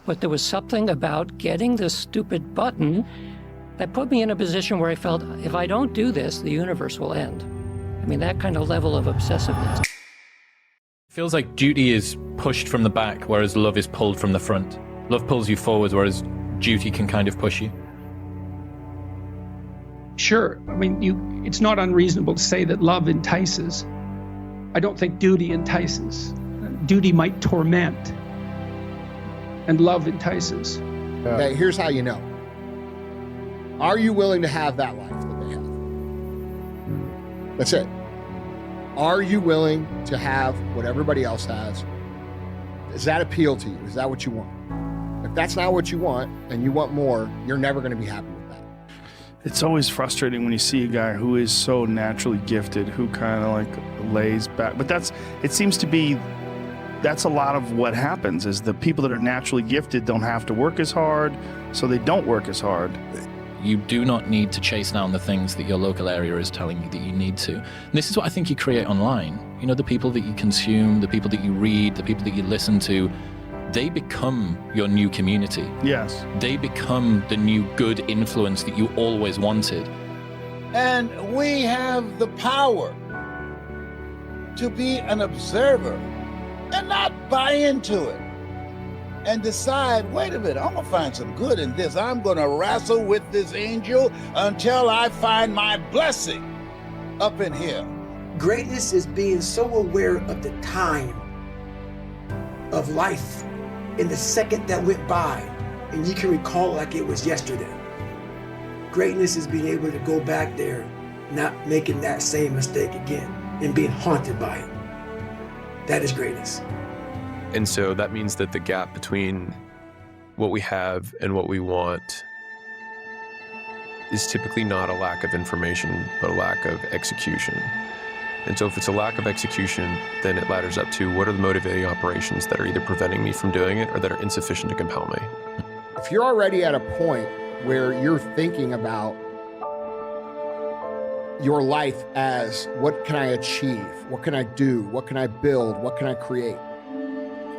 But there was something about getting this stupid button that put me in a position where I felt, if I don't do this, the universe will end. I mean, that kind of level of obsessiveness. Feels like duty is pushed from the back, whereas love is pulled from the front. Love pulls you forwards, whereas duty can kind of push you. Sure. I mean, it's not unreasonable to say that love entices. I don't think duty entices. Duty might torment, and love entices. Okay, here's how you know. Are you willing to have that life that they have? That's it. Are you willing to have what everybody else has? Does that appeal to you? Is that what you want? If that's not what you want, and you want more, you're never going to be happy with that. It's always frustrating when you see a guy who is so naturally gifted, who kind of like lays back. But it seems to be, that's a lot of what happens, is the people that are naturally gifted don't have to work as hard, so they don't work as hard. You do not need to chase down the things that your local area is telling you that you need to. And this is what I think you create online. You know, the people that you consume, the people that you read, the people that you listen to, they become your new community. Yes. They become the new good influence that you always wanted. And we have the power to be an observer and not buy into it and decide, wait a minute, I'm gonna find some good in this. I'm gonna wrestle with this angel until I find my blessing up in here. Greatness is being so aware of the time of life in the second that went by, and you can recall like it was yesterday. Greatness is being able to go back there, not making that same mistake again, and being haunted by it. That is greatness. And so that means that the gap between what we have and what we want is typically not a lack of information, but a lack of execution. And so if it's a lack of execution, then it ladders up to what are the motivating operations that are either preventing me from doing it or that are insufficient to compel me. If you're already at a point where you're thinking about your life as what can I achieve? What can I do? What can I build? What can I create?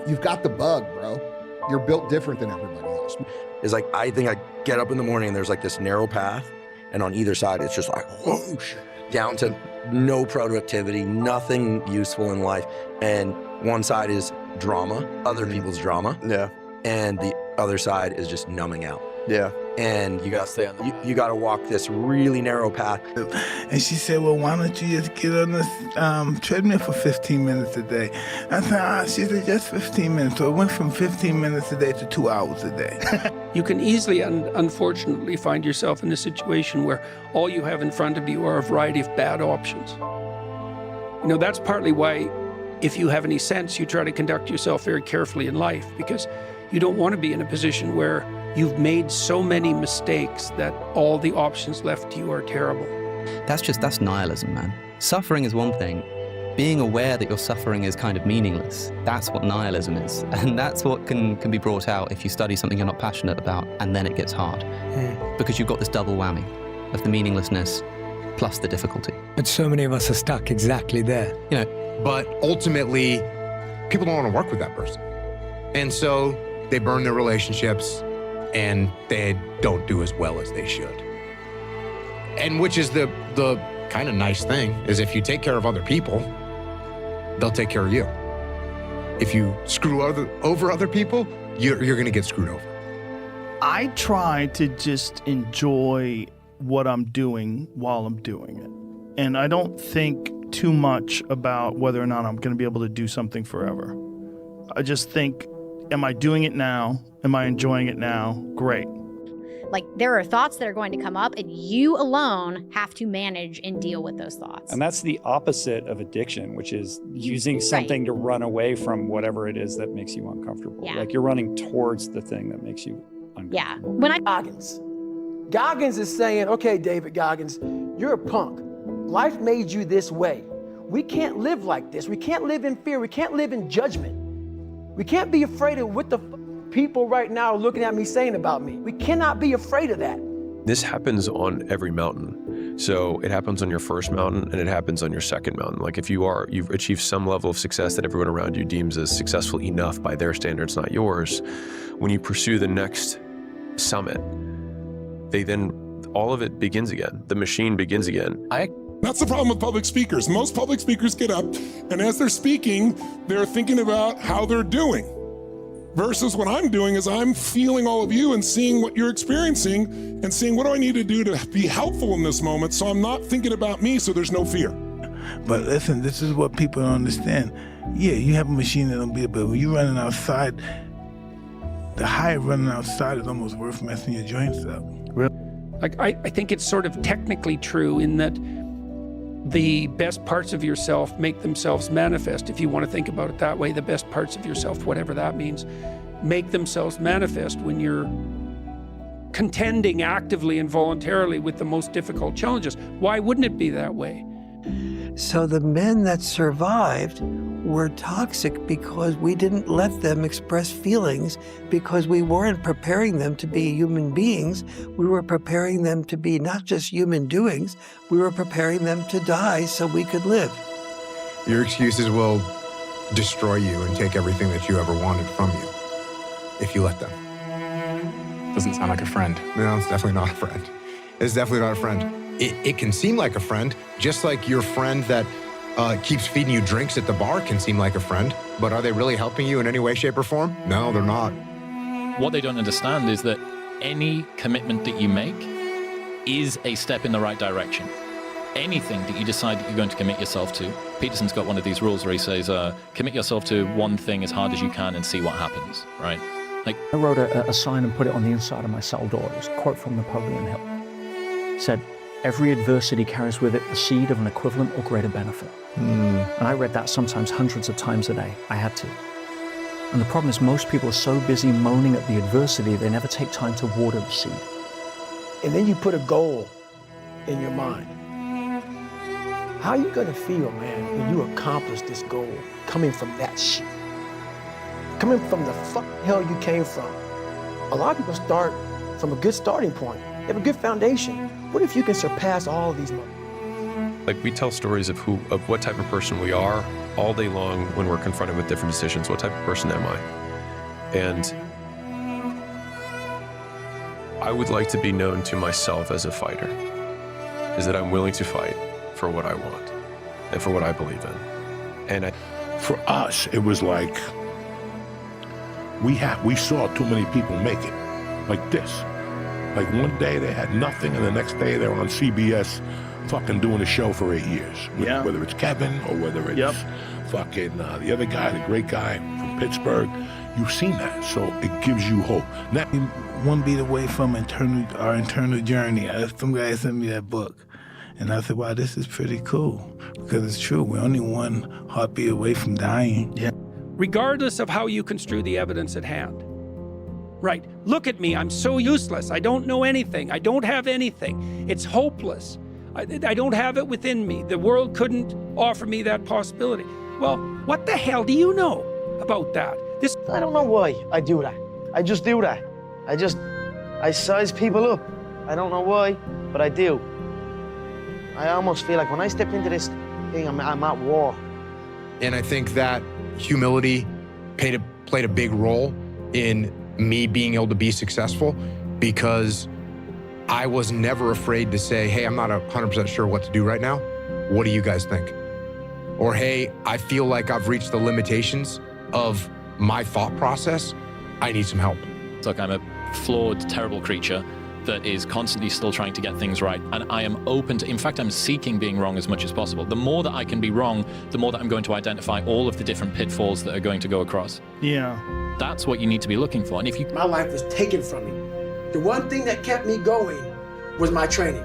You've got the bug, bro. You're built different than everybody else. It's like, I think I get up in the morning and there's like this narrow path, and on either side, it's just like, whoosh, down to no productivity, nothing useful in life. And one side is drama, other people's drama. Yeah. And the other side is just numbing out. Yeah. And you got to walk this really narrow path. And she said, well, why don't you just get on this treadmill for 15 minutes a day? I said, she said, just 15 minutes. So it went from 15 minutes a day to 2 hours a day. You can easily, unfortunately, find yourself in a situation where all you have in front of you are a variety of bad options. You know, that's partly why, if you have any sense, you try to conduct yourself very carefully in life, because you don't want to be in a position where you've made so many mistakes that all the options left to you are terrible. That's nihilism, man. Suffering is one thing. Being aware that your suffering is kind of meaningless, that's what nihilism is. And that's what can be brought out if you study something you're not passionate about, and then it gets hard. Because you've got this double whammy of the meaninglessness plus the difficulty. But so many of us are stuck exactly there. You know, but ultimately, people don't want to work with that person. And so they burn their relationships, and they don't do as well as they should. And which is the kind of nice thing, is if you take care of other people, they'll take care of you. If you screw over other people, you're going to get screwed over. I try to just enjoy what I'm doing while I'm doing it. And I don't think too much about whether or not I'm going to be able to do something forever. I just think, am I doing it now? Am I enjoying it now? Great. Like, there are thoughts that are going to come up, and you alone have to manage and deal with those thoughts. And that's the opposite of addiction, which is using something to run away from whatever it is that makes you uncomfortable. Yeah. Like, you're running towards the thing that makes you uncomfortable. Yeah. Goggins is saying, okay, David Goggins, you're a punk. Life made you this way. We can't live like this. We can't live in fear. We can't live in judgment. We can't be afraid of what the people right now are looking at me saying about me. We cannot be afraid of that. This happens on every mountain. So it happens on your first mountain and it happens on your second mountain. Like if you've achieved some level of success that everyone around you deems as successful enough by their standards, not yours. when you pursue the next summit, all of it begins again. The machine begins again. That's the problem with public speakers. Most public speakers get up, and as they're speaking, they're thinking about how they're doing. Versus what I'm doing is I'm feeling all of you and seeing what you're experiencing and seeing what do I need to do to be helpful in this moment, so I'm not thinking about me, so there's no fear. But listen, this is what people don't understand. Yeah, you have a machine that'll be, but when you're running outside, the high of running outside is almost worth messing your joints up. I think it's sort of technically true in that the best parts of yourself make themselves manifest. If you want to think about it that way, the best parts of yourself, whatever that means, make themselves manifest when you're contending actively and voluntarily with the most difficult challenges. Why wouldn't it be that way? So the men that survived were toxic because we didn't let them express feelings, because we weren't preparing them to be human beings. We were preparing them to be not just human doings, we were preparing them to die so we could live. Your excuses will destroy you and take everything that you ever wanted from you if you let them. Doesn't sound like a friend. No, it's definitely not a friend. It's definitely not a friend. It can seem like a friend, just like your friend that keeps feeding you drinks at the bar can seem like a friend, but are they really helping you in any way, shape, or form? No, they're not. What they don't understand is that any commitment that you make is a step in the right direction. Anything that you decide that you're going to commit yourself to, Peterson's got one of these rules where he says, commit yourself to one thing as hard as you can and see what happens, right? Like, I wrote a sign and put it on the inside of my cell door. It was a quote from Napoleon Hill. It said, "Every adversity carries with it the seed of an equivalent or greater benefit." And I read that sometimes hundreds of times a day. I had to. And the problem is most people are so busy moaning at the adversity, they never take time to water the seed. And then you put a goal in your mind. How are you gonna feel, man, when you accomplish this goal coming from that shit? Coming from the hell you came from. A lot of people start from a good starting point. They have a good foundation. What if you can surpass all of these moments? Like, we tell stories of what type of person we are all day long when we're confronted with different decisions. What type of person am I? And I would like to be known to myself as a fighter, is that I'm willing to fight for what I want and for what I believe in. And For us, it was like, we saw too many people make it like this. Like one day they had nothing, and the next day they're on CBS fucking doing a show for 8 years. Yeah. Whether it's Kevin or whether it's fucking the other guy, the great guy from Pittsburgh. You've seen that, so it gives you hope. Now, One beat away from our internal journey. Some guy sent me that book, and I said, wow, this is pretty cool, because it's true. We're only one heartbeat away from dying. Yeah. Regardless of how you construe the evidence at hand. Right, look at me, I'm so useless. I don't know anything. I don't have anything. It's hopeless. I don't have it within me. The world couldn't offer me that possibility. Well, what the hell do you know about that? I don't know why I do that. I just do that. I size people up. I don't know why, but I do. I almost feel like when I step into this thing, I'm at war. And I think that humility played a big role in me being able to be successful, because I was never afraid to say, hey, I'm not 100% sure what to do right now. What do you guys think? Or, hey, I feel like I've reached the limitations of my thought process. I need some help. Look, I'm a flawed, terrible creature that is constantly still trying to get things right. And I am open to, in fact, I'm seeking being wrong as much as possible. The more that I can be wrong, the more that I'm going to identify all of the different pitfalls that are going to go across. Yeah. That's what you need to be looking for. And if you... My life was taken from me. The one thing that kept me going was my training.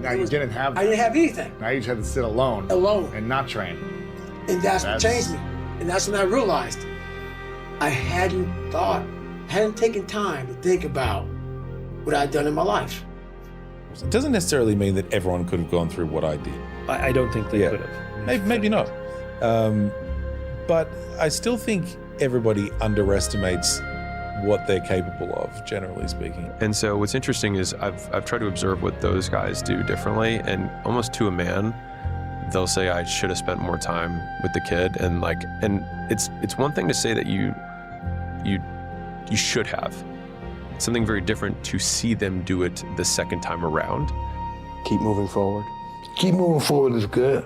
Now you didn't have that. I didn't have anything. Now you just had to sit alone. Alone. And not train. And that's what changed me. And that's when I realized I hadn't taken time to think about what I'd done in my life. It doesn't necessarily mean that everyone could have gone through what I did. I don't think they could have. Maybe not. But I still think everybody underestimates what they're capable of, generally speaking. And so what's interesting is I've tried to observe what those guys do differently, and almost to a man, they'll say I should have spent more time with the kid, and it's one thing to say that you you should have. It's something very different to see them do it the second time around. Keep moving forward. Keep moving forward is good,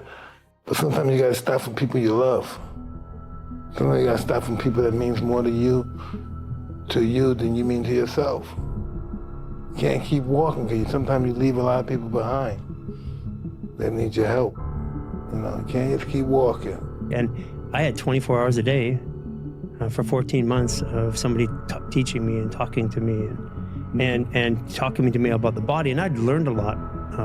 but sometimes you gotta stop from people you love. Sometimes you gotta stop from people that means more to you than you mean to yourself. You can't keep walking because sometimes you leave a lot of people behind that need your help. You know, you can't just keep walking. And I had 24 hours a day for 14 months of somebody teaching me and talking to me and talking to me about the body. And I'd learned a lot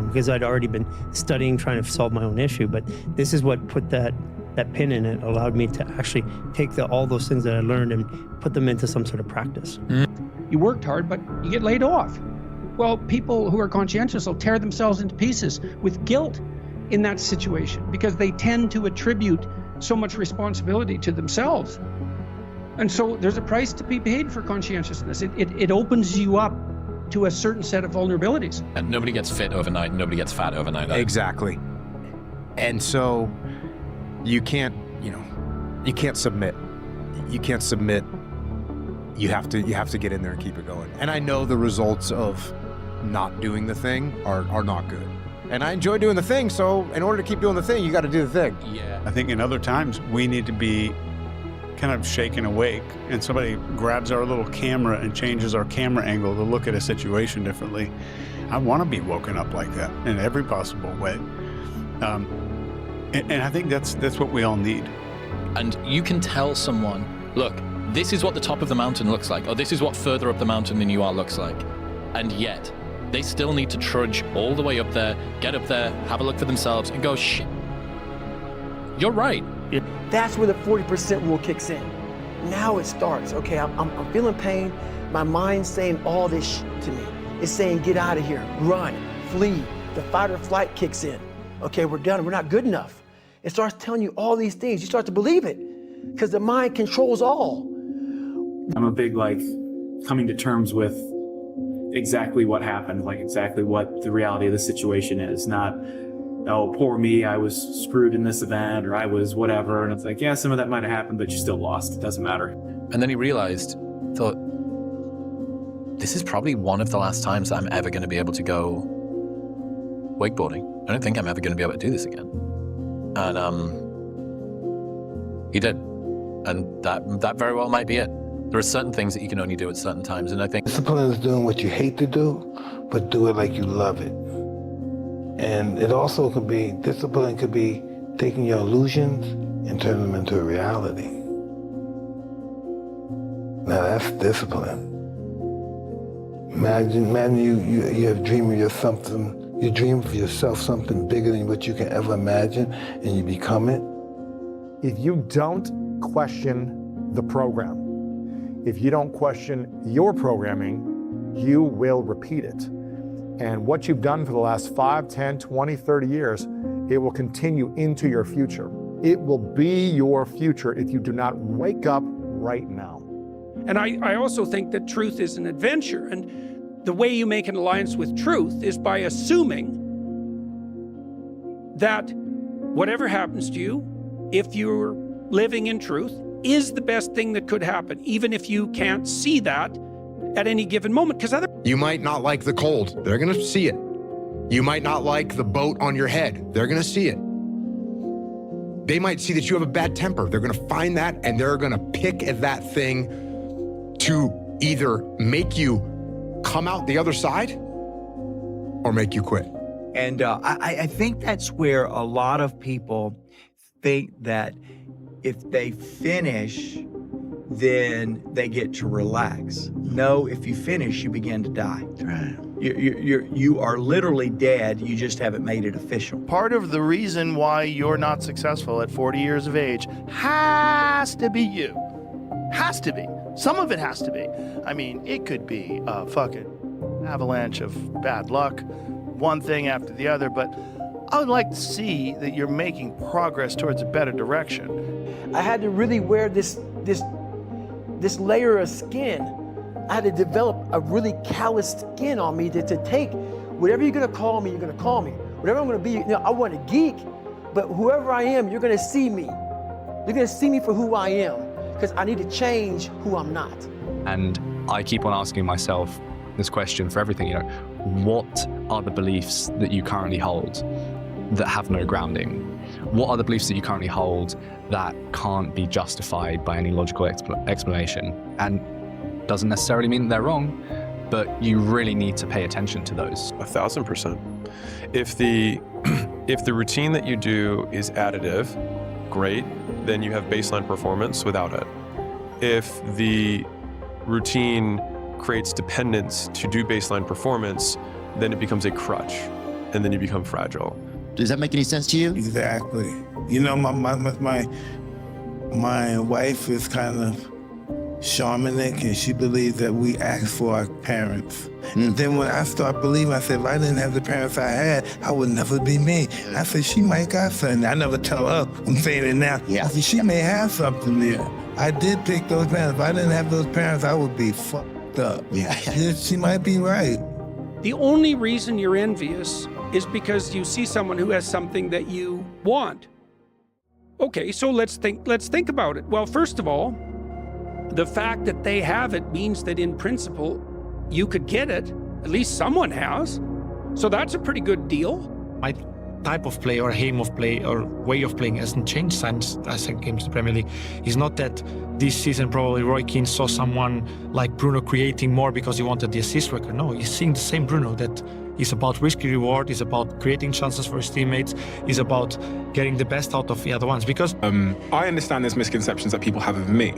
because I'd already been studying, trying to solve my own issue. But this is what put that pin in it, allowed me to actually take all those things that I learned and put them into some sort of practice. You worked hard, but you get laid off. Well, people who are conscientious will tear themselves into pieces with guilt in that situation because they tend to attribute so much responsibility to themselves. And so there's a price to be paid for conscientiousness. It opens you up to a certain set of vulnerabilities. And nobody gets fit overnight, nobody gets fat overnight. Exactly. And so you can't submit. You can't submit. You have to get in there and keep it going. And I know the results of not doing the thing are not good. And I enjoy doing the thing, so in order to keep doing the thing, you got to do the thing. Yeah. I think in other times we need to be kind of shaken awake, and somebody grabs our little camera and changes our camera angle to look at a situation differently. I want to be woken up like that in every possible way. And I think that's what we all need. And you can tell someone, look, this is what the top of the mountain looks like, or this is what further up the mountain than you are looks like. And yet, they still need to trudge all the way up there, get up there, have a look for themselves, and go, shit, you're right. That's where the 40% rule kicks in. Now it starts. Okay, I'm feeling pain. My mind's saying all this shit to me. It's saying, get out of here, run, flee. The fight or flight kicks in. Okay, we're done. We're not good enough. It starts telling you all these things. You start to believe it because the mind controls all. I'm a big, coming to terms with exactly what happened, exactly what the reality of the situation is, not, oh, poor me, I was screwed in this event, or I was whatever. And it's like, yeah, some of that might have happened, but you still lost. It doesn't matter. And then he thought, this is probably one of the last times that I'm ever going to be able to go wakeboarding. I don't think I'm ever going to be able to do this again. And he did. And that very well might be it. There are certain things that you can only do at certain times, and I think discipline is doing what you hate to do, but do it like you love it. And it also could be, discipline could be taking your illusions and turning them into a reality. Now that's discipline. Imagine you have dream of you dream of yourself something bigger than what you can ever imagine, and you become it. If you don't question the program, if you don't question your programming, you will repeat it. And what you've done for the last 5, 10, 20, 30 years, it will continue into your future. It will be your future if you do not wake up right now. And I also think that truth is an adventure. And the way you make an alliance with truth is by assuming that whatever happens to you, if you're living in truth, is the best thing that could happen, even if you can't see that at any given moment. You might not like the cold. They're going to see it. You might not like the boat on your head. They're going to see it. They might see that you have a bad temper. They're going to find that, and they're going to pick at that thing to either make you come out the other side or make you quit. And I think that's where a lot of people think that if they finish, then they get to relax. No, if you finish, you begin to die. Right. You are literally dead. You just haven't made it official. Part of the reason why you're not successful at 40 years of age has to be you. Has to be. Some of it has to be. I mean, it could be a fucking avalanche of bad luck, one thing after the other, but I would like to see that you're making progress towards a better direction. I had to really wear this layer of skin. I had to develop a really callous skin on me to take whatever you're gonna call me, you're gonna call me. Whatever I'm gonna be, I want a geek, but whoever I am, you're gonna see me. You're gonna see me for who I am, because I need to change who I'm not. And I keep on asking myself this question for everything, what are the beliefs that you currently hold that have no grounding? What are the beliefs that you currently hold that can't be justified by any logical explanation? And doesn't necessarily mean they're wrong, but you really need to pay attention to those. 1,000%. If the routine that you do is additive, great, then you have baseline performance without it. If the routine creates dependence to do baseline performance, then it becomes a crutch, and then you become fragile. Does that make any sense to you? Exactly. My wife is kind of shamanic, and she believes that we ask for our parents. And then when I start believing, I said, if I didn't have the parents I had, I would never be me. I said, she might got something. I never tell her, I'm saying it now. I said, she may have something there. I did pick those parents. If I didn't have those parents, I would be fucked up. She might be right. The only reason you're envious is because you see someone who has something that you want. Okay, so let's think about it. Well, first of all, the fact that they have it means that in principle, you could get it. At least someone has. So that's a pretty good deal. My type of play or aim of play or way of playing hasn't changed since I came to the Premier League. It's not that this season probably Roy Keane saw someone like Bruno creating more because he wanted the assist record. No, he's seeing the same Bruno that is about risky reward, is about creating chances for his teammates, is about getting the best out of the other ones. Because I understand there's misconceptions that people have of me,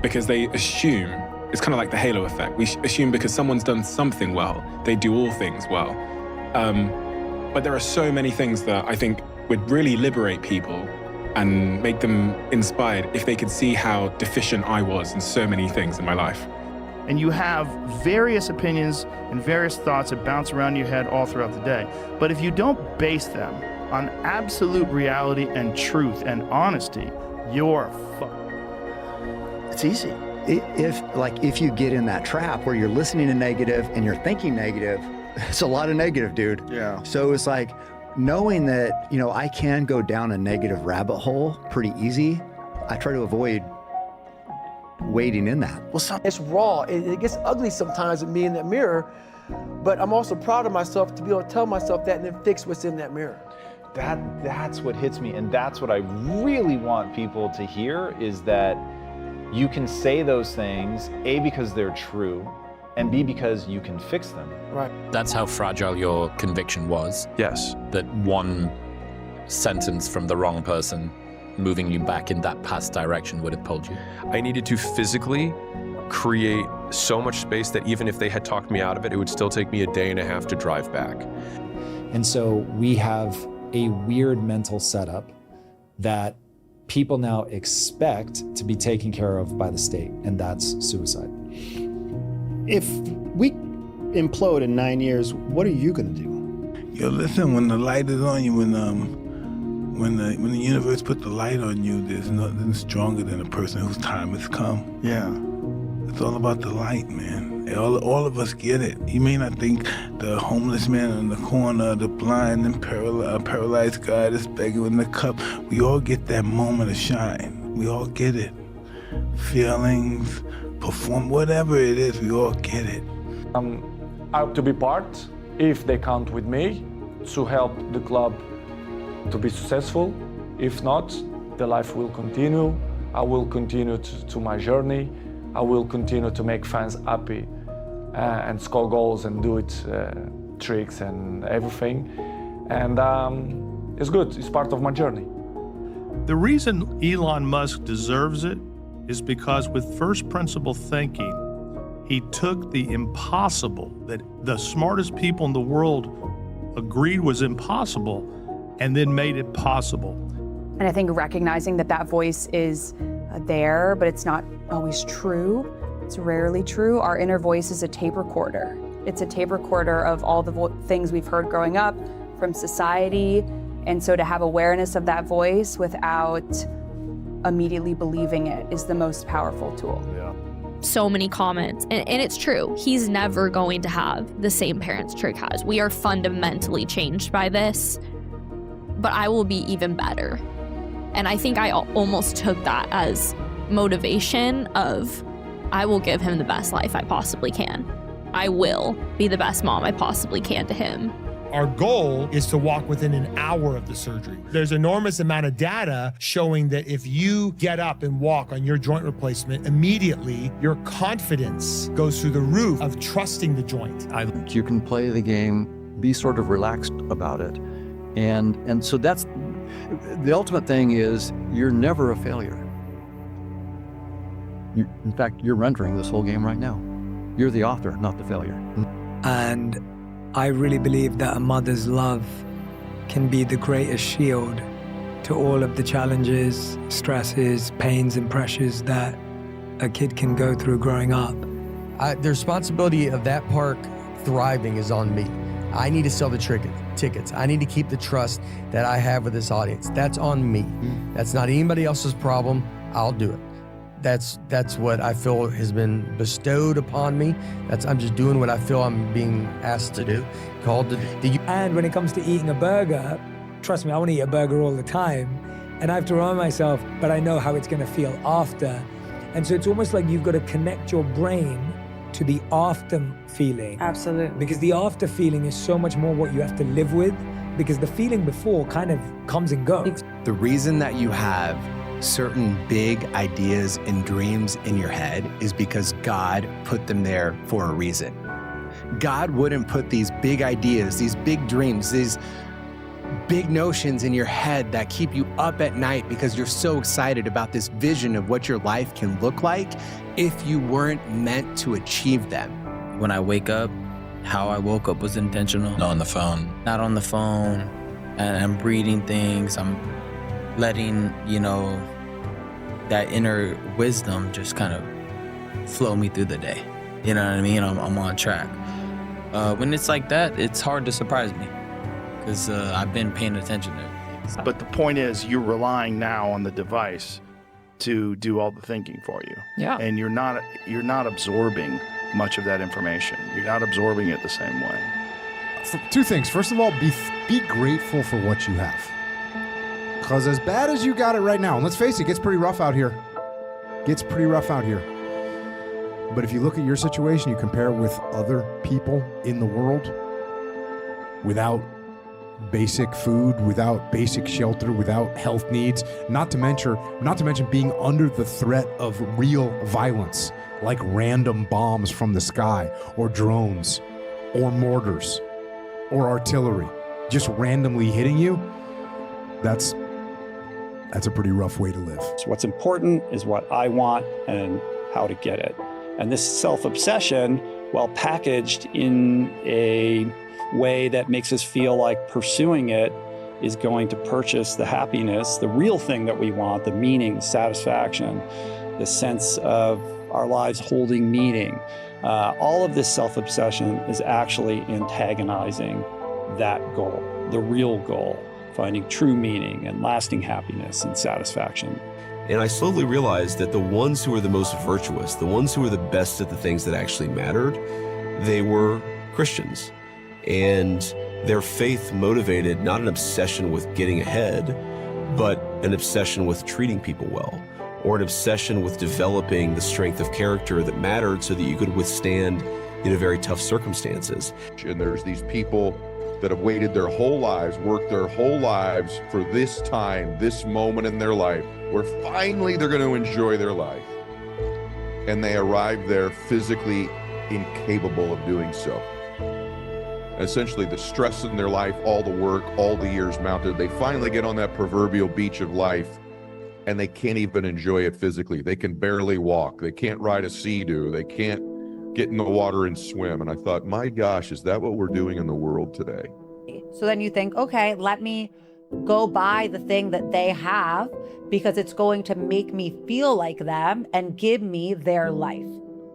because they assume, it's kind of like the halo effect. We assume because someone's done something well, they do all things well. But there are so many things that I think would really liberate people and make them inspired if they could see how deficient I was in so many things in my life. And you have various opinions and various thoughts that bounce around your head all throughout the day. But if you don't base them on absolute reality and truth and honesty, you're fucked. It's easy. If you get in that trap where you're listening to negative and you're thinking negative, it's a lot of negative, dude. Yeah. So it's like knowing that, I can go down a negative rabbit hole pretty easy. I try to avoid wading in that. Well, it's raw. It gets ugly sometimes with me in that mirror, but I'm also proud of myself to be able to tell myself that and then fix what's in that mirror. That's what hits me, and that's what I really want people to hear, is that you can say those things, A, because they're true, and B, because you can fix them. Right. That's how fragile your conviction was. Yes. That one sentence from the wrong person moving you back in that past direction would have pulled you. I needed to physically create so much space that even if they had talked me out of it, it would still take me a day and a half to drive back. And so we have a weird mental setup that people now expect to be taken care of by the state, and that's suicide. If we implode in 9 years, what are you gonna do? Yo, listen, when the light is on you, when the universe put the light on you, there's nothing stronger than a person whose time has come. Yeah. It's all about the light, man. All of us get it. You may not think the homeless man in the corner, the blind and paralyzed guy that's begging in the cup, we all get that moment of shine. We all get it. Feelings, perform, whatever it is, we all get it. I hope to be part, if they count with me, to help the club to be successful. If not, the life will continue. I will continue to my journey. I will continue to make fans happy and score goals and do it tricks and everything. And it's good. It's part of my journey. The reason Elon Musk deserves it is because with first principle thinking, he took the impossible that the smartest people in the world agreed was impossible and then made it possible. And I think recognizing that voice is there, but it's not always true. It's rarely true. Our inner voice is a tape recorder. It's a tape recorder of all the things we've heard growing up from society. And so to have awareness of that voice without immediately believing it is the most powerful tool. Yeah. So many comments, and it's true. He's never going to have the same parents Trig has. We are fundamentally changed by this, but I will be even better. And I think I almost took that as motivation of I will give him the best life I possibly can. I will be the best mom I possibly can to him. Our goal is to walk within an hour of the surgery. There's enormous amount of data showing that if you get up and walk on your joint replacement, immediately your confidence goes through the roof of trusting the joint. You can play the game, be sort of relaxed about it. And so that's, the ultimate thing is you're never a failure. In fact, you're rendering this whole game right now. You're the author, not the failure. And I really believe that a mother's love can be the greatest shield to all of the challenges, stresses, pains, and pressures that a kid can go through growing up. The responsibility of that park thriving is on me. I need to sell the tickets. I need to keep the trust that I have with this audience. That's on me. That's not anybody else's problem. I'll do it. That's what I feel has been bestowed upon me. I'm just doing what I feel I'm being asked to do, called to do. And when it comes to eating a burger, trust me, I want to eat a burger all the time. And I have to remind myself, but I know how it's going to feel after. And so it's almost like you've got to connect your brain to the after feeling. Absolutely. Because the after feeling is so much more what you have to live with, because the feeling before kind of comes and goes. The reason that you have certain big ideas and dreams in your head is because God put them there for a reason. God wouldn't put these big ideas, these big dreams, these big notions in your head that keep you up at night because you're so excited about this vision of what your life can look like if you weren't meant to achieve them. When I wake up, how I woke up was intentional. Not on the phone. Not on the phone. And I'm breathing things. I'm letting, that inner wisdom just kind of flow me through the day. You know what I mean? I'm on track. When it's like that, it's hard to surprise me because I've been paying attention to everything. But the point is, you're relying now on the device to do all the thinking for you. Yeah. And you're not absorbing much of that information. You're not absorbing it the same way. Two things. First of all, be grateful for what you have. Because as bad as you got it right now, and let's face it, it gets pretty rough out here. But if you look at your situation, you compare it with other people in the world without basic food, without basic shelter, without health needs, not to mention being under the threat of real violence, like random bombs from the sky, or drones, or mortars, or artillery, just randomly hitting you. That's a pretty rough way to live. So what's important is what I want and how to get it. And this self-obsession, while packaged in a way that makes us feel like pursuing it is going to purchase the happiness, the real thing that we want, the meaning, the satisfaction, the sense of our lives holding meaning. All of this self-obsession is actually antagonizing that goal, the real goal, finding true meaning and lasting happiness and satisfaction. And I slowly realized that the ones who were the most virtuous, the ones who were the best at the things that actually mattered, they were Christians. And their faith motivated not an obsession with getting ahead, but an obsession with treating people well, or an obsession with developing the strength of character that mattered so that you could withstand very tough circumstances. And there's these people that have waited their whole lives, worked their whole lives for this time, this moment in their life, where finally they're going to enjoy their life. And they arrive there physically incapable of doing so. Essentially, the stress in their life, all the work, all the years mounted, they finally get on that proverbial beach of life, and they can't even enjoy it physically. They can barely walk. They can't ride a Sea-Doo. They can't get in the water and swim. And I thought, my gosh, is that what we're doing in the world today? So then you think, okay, let me go buy the thing that they have because it's going to make me feel like them and give me their life.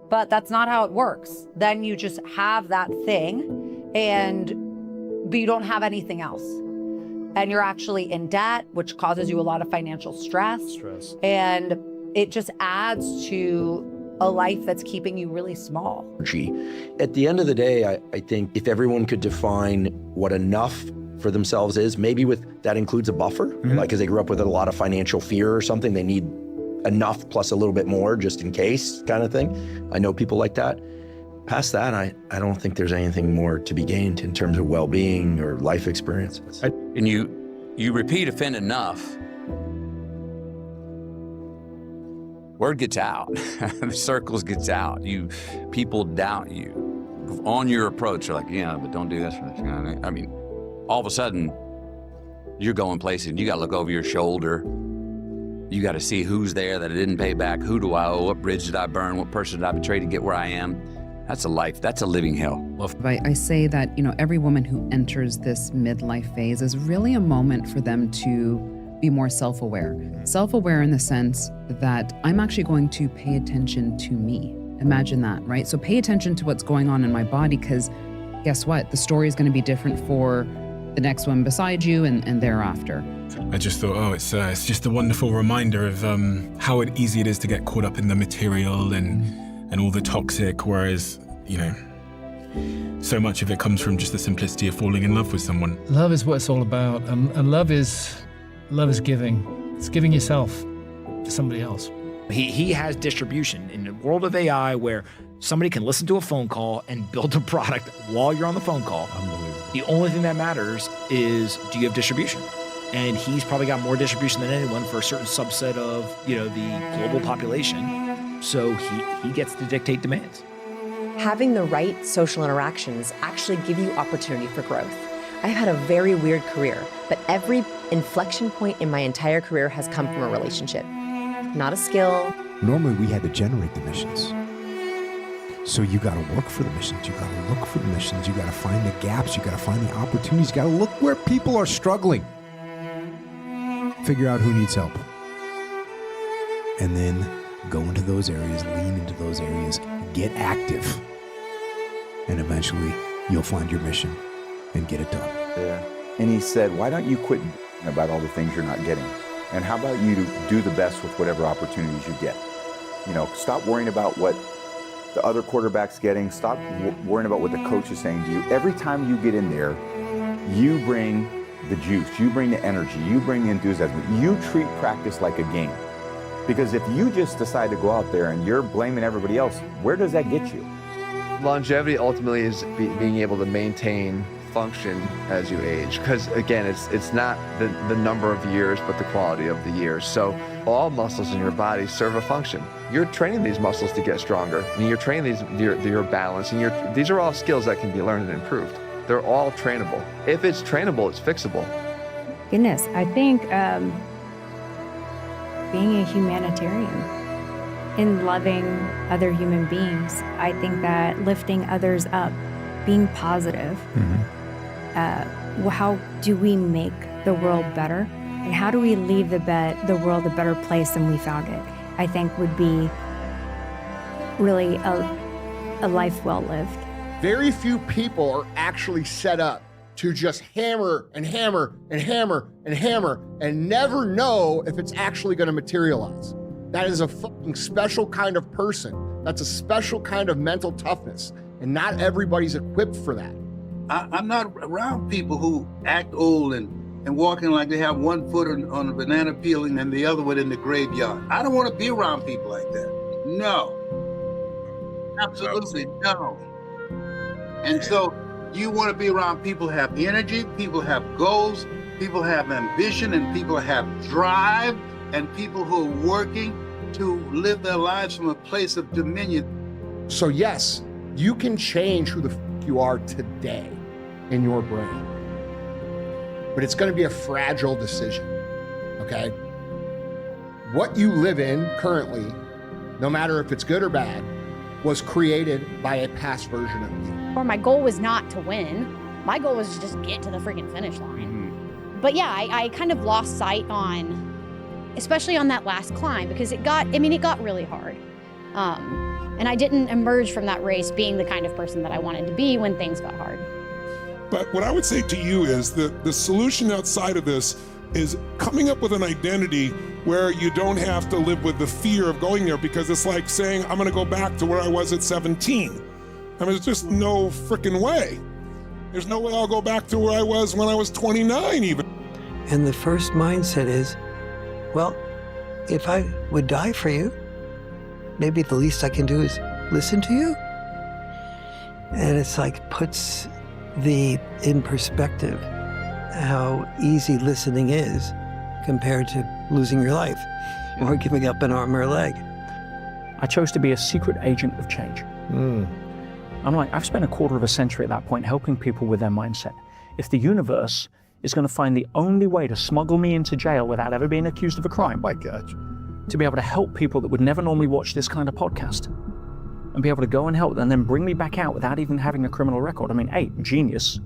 But that's not how it works. Then you just have that thing but you don't have anything else. And you're actually in debt, which causes you a lot of financial stress. And it just adds to a life that's keeping you really small. At the end of the day, I think if everyone could define what enough for themselves is, maybe that includes a buffer, like because they grew up with a lot of financial fear or something, they need enough plus a little bit more just in case kind of thing. I know people like that. Past that, I don't think there's anything more to be gained in terms of well-being or life experiences. And you repeat offend enough, word gets out. The circles gets out. People doubt you on your approach. They're like, yeah, but don't do this for this. I mean, all of a sudden, you're going places and you got to look over your shoulder. You got to see who's there that I didn't pay back. Who do I owe? What bridge did I burn? What person did I betray to get where I am? That's a life. That's a living hell. I say that, every woman who enters this midlife phase is really a moment for them to be more self-aware. Self-aware in the sense that I'm actually going to pay attention to me. Imagine that, right? So pay attention to what's going on in my body, because guess what? The story is going to be different for the next one beside you and thereafter. I just thought, it's just a wonderful reminder of how easy it is to get caught up in the material and all the toxic, whereas, so much of it comes from just the simplicity of falling in love with someone. Love is what it's all about, and love is giving. It's giving yourself to somebody else. He has distribution in the world of AI where somebody can listen to a phone call and build a product while you're on the phone call. Unbelievable. The only thing that matters is, do you have distribution? And he's probably got more distribution than anyone for a certain subset of, the global population. So he gets to dictate demands. Having the right social interactions actually give you opportunity for growth. I've had a very weird career, but every inflection point in my entire career has come from a relationship, not a skill. Normally we had to generate the missions. So you got to work for the missions, you got to look for the missions, you got to find the gaps, you got to find the opportunities, you got to look where people are struggling. Figure out who needs help. And then go into those areas, lean into those areas, get active. And eventually you'll find your mission and get it done. Yeah. And he said, why don't you quit about all the things you're not getting? And how about you do the best with whatever opportunities you get? Stop worrying about what the other quarterback's getting. Stop worrying about what the coach is saying to you. Every time you get in there, you bring the juice, you bring the energy, you bring the enthusiasm. You treat practice like a game. Because if you just decide to go out there and you're blaming everybody else, where does that get you? Longevity ultimately is being able to maintain function as you age, because again, it's not the number of years, but the quality of the years. So all muscles in your body serve a function. You're training these muscles to get stronger, and you're training your balance, and these are all skills that can be learned and improved. They're all trainable. If it's trainable, it's fixable. Goodness, I think being a humanitarian, in loving other human beings, I think that lifting others up, being positive, how do we make the world better? And how do we leave the world a better place than we found it? I think would be really a life well lived. Very few people are actually set up to just hammer and hammer and hammer and hammer and never know if it's actually going to materialize. That is a fucking special kind of person. That's a special kind of mental toughness. And not everybody's equipped for that. I'm not around people who act old and walking like they have one foot on a banana peeling and the other one in the graveyard. I don't want to be around people like that. No. Absolutely no. And so you want to be around people who have energy, people who have goals, people who have ambition, and people who have drive, and people who are working to live their lives from a place of dominion. So yes, you can change who the fuck you are today in your brain. But it's going to be a fragile decision, okay? What you live in currently, no matter if it's good or bad, was created by a past version of you. Or my goal was not to win. My goal was to just get to the freaking finish line. But yeah, I kind of lost sight on, especially on that last climb, because it got really hard. And I didn't emerge from that race being the kind of person that I wanted to be when things got hard. But what I would say to you is that the solution outside of this is coming up with an identity where you don't have to live with the fear of going there, because it's like saying, I'm gonna go back to where I was at 17. I mean, there's just no frickin' way. There's no way I'll go back to where I was when I was 29 even. And the first mindset is, well, if I would die for you, maybe the least I can do is listen to you. And it's like puts in perspective how easy listening is compared to losing your life or giving up an arm or a leg. I chose to be a secret agent of change. I'm like, I've spent a quarter of a century at that point helping people with their mindset. If the universe is going to find the only way to smuggle me into jail without ever being accused of a crime, my gosh, to be able to help people that would never normally watch this kind of podcast and be able to go and help and then bring me back out without even having a criminal record. I mean, hey, genius,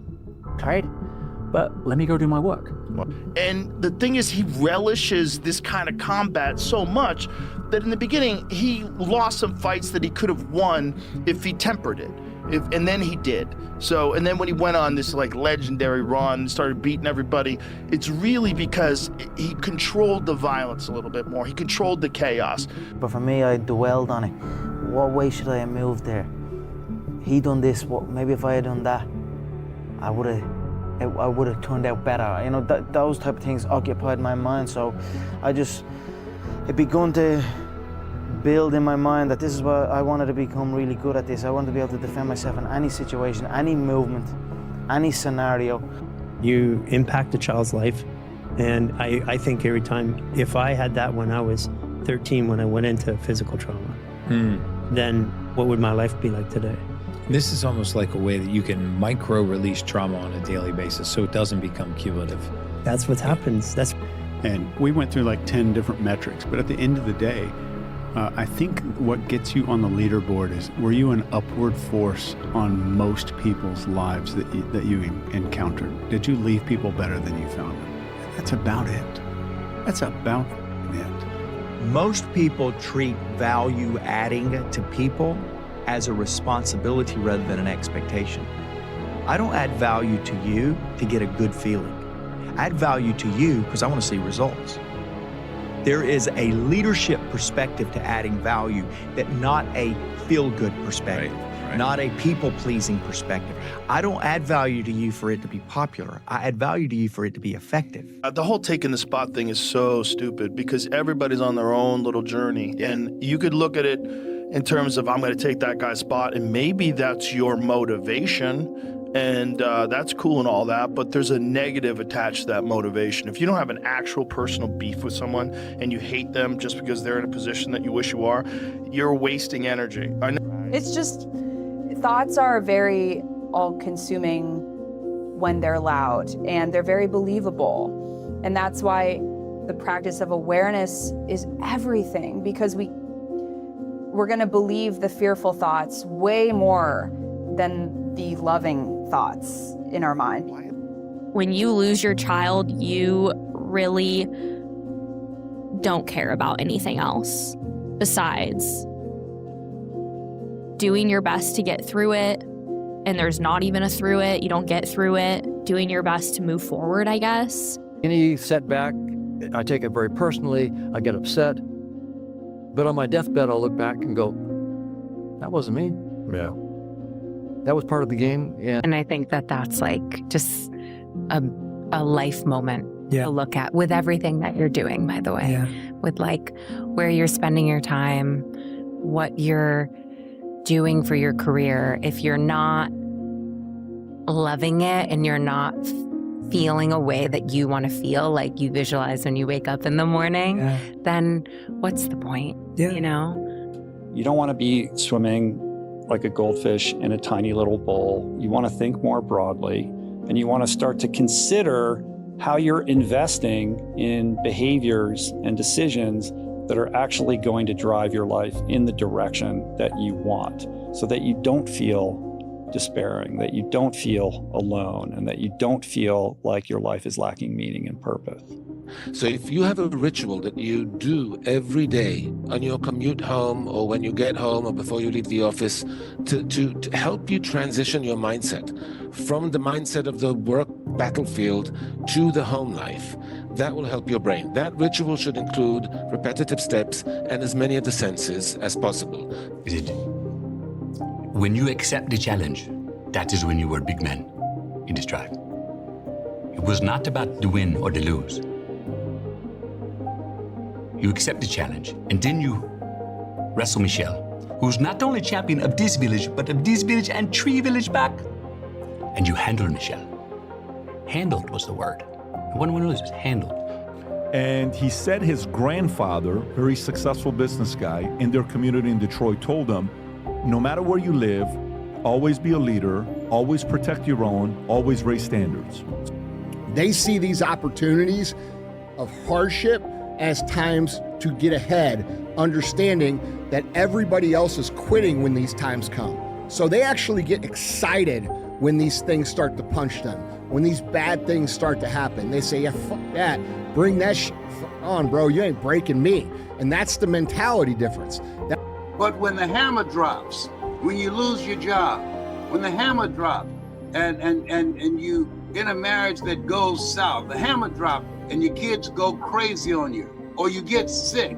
right? But let me go do my work. And the thing is, he relishes this kind of combat so much that in the beginning, he lost some fights that he could have won if he tempered it. And then he did. So, and then when he went on this like legendary run, started beating everybody, it's really because he controlled the violence a little bit more. He controlled the chaos. But for me, I dwelled on it. What way should I have moved there? He done this, maybe if I had done that, I would have turned out better. You know, those type of things occupied my mind. So it begun to build in my mind that this is what I wanted to become really good at this. I wanted to be able to defend myself in any situation, any movement, any scenario. You impact a child's life. And I think every time, if I had that when I was 13, when I went into physical trauma, then what would my life be like today? This is almost like a way that you can micro-release trauma on a daily basis so it doesn't become cumulative. That's what happens. And we went through like 10 different metrics, but at the end of the day, I think what gets you on the leaderboard is, were you an upward force on most people's lives that you encountered? Did you leave people better than you found them? That's about it. That's about it. Most people treat value adding to people as a responsibility rather than an expectation. I don't add value to you to get a good feeling. I add value to you because I want to see results. There is a leadership perspective to adding value, that not a feel-good perspective, not a people-pleasing perspective. I don't add value to you for it to be popular. I add value to you for it to be effective. The whole taking the spot thing is so stupid because everybody's on their own little journey. And you could look at it in terms of, I'm going to take that guy's spot, and maybe that's your motivation. And that's cool and all that, but there's a negative attached to that motivation. If you don't have an actual personal beef with someone and you hate them just because they're in a position that you wish you are, you're wasting energy. I know. It's just, thoughts are very all-consuming when they're loud, and they're very believable. And that's why the practice of awareness is everything, because we're going to believe the fearful thoughts way more than the loving thoughts in our mind. When you lose your child, you really don't care about anything else besides doing your best to get through it. And there's not even a through it. You don't get through it. Doing your best to move forward, I guess. Any setback, I take it very personally. I get upset. But on my deathbed, I'll look back and go, that wasn't me. Yeah. That was part of the game. Yeah. And I think that that's like just a life moment to look at with everything that you're doing, by the way, with like where you're spending your time, what you're doing for your career. If you're not loving it and you're not feeling a way that you want to feel, like you visualize when you wake up in the morning, then what's the point? You know? You don't want to be swimming like a goldfish in a tiny little bowl. You want to think more broadly, and you want to start to consider how you're investing in behaviors and decisions that are actually going to drive your life in the direction that you want, so that you don't feel despairing, that you don't feel alone, and that you don't feel like your life is lacking meaning and purpose. So if you have a ritual that you do every day on your commute home, or when you get home, or before you leave the office, to help you transition your mindset from the mindset of the work battlefield to the home life, that will help your brain. That ritual should include repetitive steps and as many of the senses as possible. Is it when you accept the challenge, that is when you were big man in this drive? It was not about the win or the lose. you accept the challenge, and then you wrestle Michelle, who's not only champion of this village, but of this village and 3 village back. And you handled Michelle. Handled was the word. One loses, handled. And he said his grandfather, very successful business guy in their community in Detroit, told him, no matter where you live, always be a leader, always protect your own, always raise standards. They see these opportunities of hardship as times to get ahead, understanding that everybody else is quitting when these times come. So they actually get excited when these things start to punch them, when these bad things start to happen. They say, yeah, fuck that, bring that shit on, bro, you ain't breaking me. And that's the mentality difference. But when the hammer drops, when you lose your job, when the hammer drops, and you in a marriage that goes south, the hammer drops and your kids go crazy on you, or you get sick,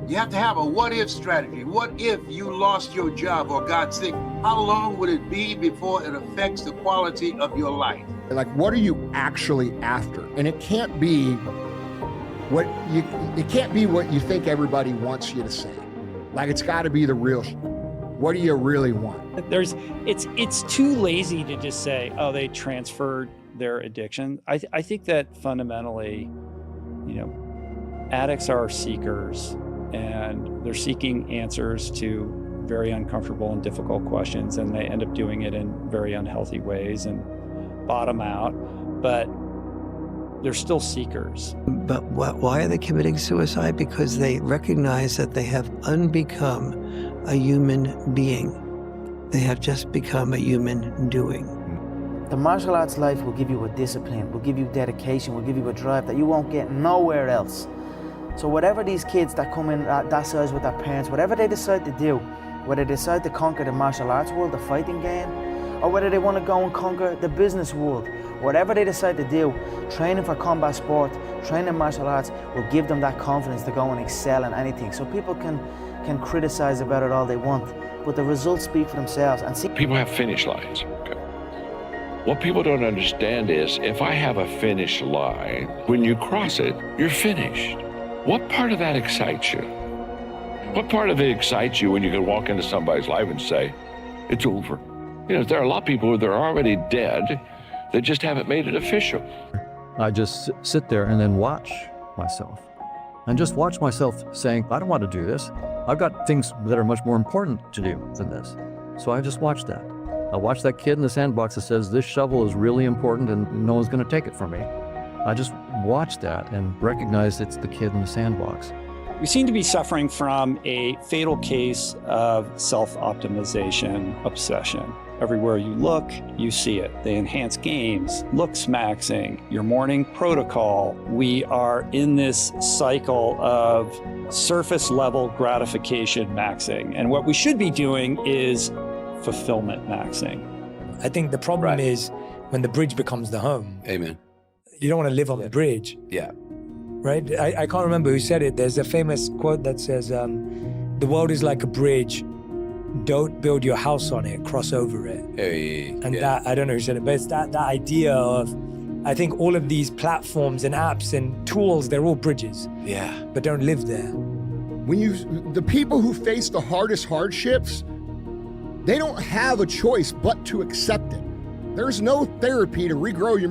you have to have a what-if strategy. What if you lost your job or got sick? How long would it be before it affects the quality of your life? Like, what are you actually after? And it can't be what you think everybody wants you to say. Like, it's got to be the real. What do you really want? It's too lazy to just say, oh, they transferred their addiction. I think that fundamentally, addicts are seekers, and they're seeking answers to very uncomfortable and difficult questions, and they end up doing it in very unhealthy ways and bottom out, but they're still seekers. But why are they committing suicide? Because they recognize that they have unbecome a human being. They have just become a human doing. The martial arts life will give you a discipline, will give you dedication, will give you a drive that you won't get nowhere else. So whatever these kids that come in at that size with their parents, whatever they decide to do, whether they decide to conquer the martial arts world, the fighting game, or whether they want to go and conquer the business world, whatever they decide to do, training for combat sport, training martial arts will give them that confidence to go and excel in anything. So people can criticize about it all they want, but the results speak for themselves. And see, people have finish lines. Okay. What people don't understand is, if I have a finish line, when you cross it, you're finished. What part of that excites you? What part of it excites you when you can walk into somebody's life and say, it's over? There are a lot of people that are already dead that just haven't made it official. I just sit there and then watch myself. And just watch myself saying, I don't want to do this. I've got things that are much more important to do than this. So I just watch that. I watch that kid in the sandbox that says, this shovel is really important and no one's going to take it from me. I just watch that and recognize it's the kid in the sandbox. We seem to be suffering from a fatal case of self-optimization obsession. Everywhere you look, you see it. They enhance games, looks maxing, your morning protocol. We are in this cycle of surface level gratification maxing. And what we should be doing is fulfillment maxing. I think the problem is when the bridge becomes the home. Amen. You don't want to live on the bridge. Yeah. Right? I can't remember who said it. There's a famous quote that says, the world is like a bridge. Don't build your house on it, cross over it. That, I don't know who said it, but it's that idea of, I think all of these platforms and apps and tools, they're all bridges. Yeah. But don't live there. The people who face the hardest hardships, they don't have a choice but to accept it. There's no therapy to regrow your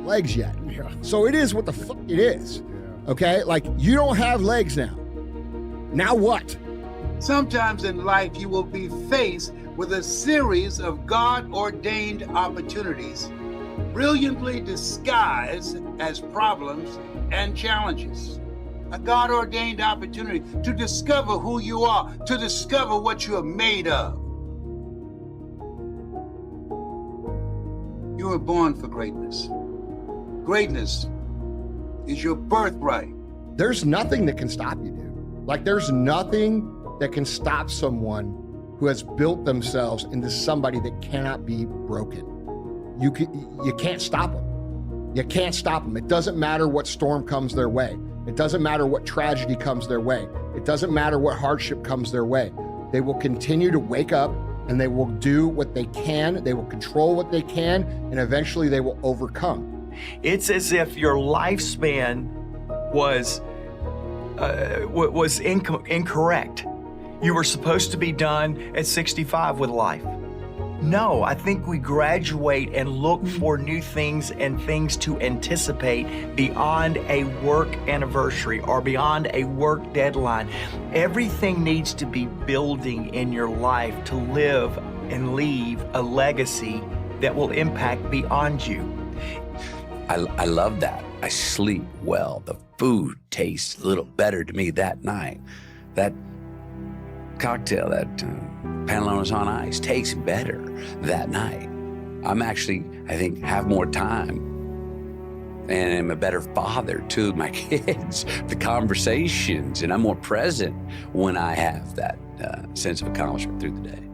legs yet. Yeah. So it is what the fuck it is. Okay? Like, you don't have legs now. Now what? Sometimes in life you will be faced with a series of God-ordained opportunities, brilliantly disguised as problems and challenges. A God-ordained opportunity to discover who you are, to discover what you are made of. You were born for greatness. Greatness is your birthright. There's nothing that can stop you, dude. Like, there's nothing that can stop someone who has built themselves into somebody that cannot be broken. You can't stop them. You can't stop them. It doesn't matter what storm comes their way. It doesn't matter what tragedy comes their way. It doesn't matter what hardship comes their way. They will continue to wake up and they will do what they can. They will control what they can, and eventually they will overcome. It's as if your lifespan was was incorrect. You were supposed to be done at 65 with life. No, I think we graduate and look for new things and things to anticipate beyond a work anniversary or beyond a work deadline. Everything needs to be building in your life to live and leave a legacy that will impact beyond you. I love that. I sleep well. The food tastes a little better to me that night. That cocktail, that Pantalones on Ice tastes better that night. I'm actually, I think, have more time and I'm a better father to my kids, the conversations, and I'm more present when I have that sense of accomplishment through the day.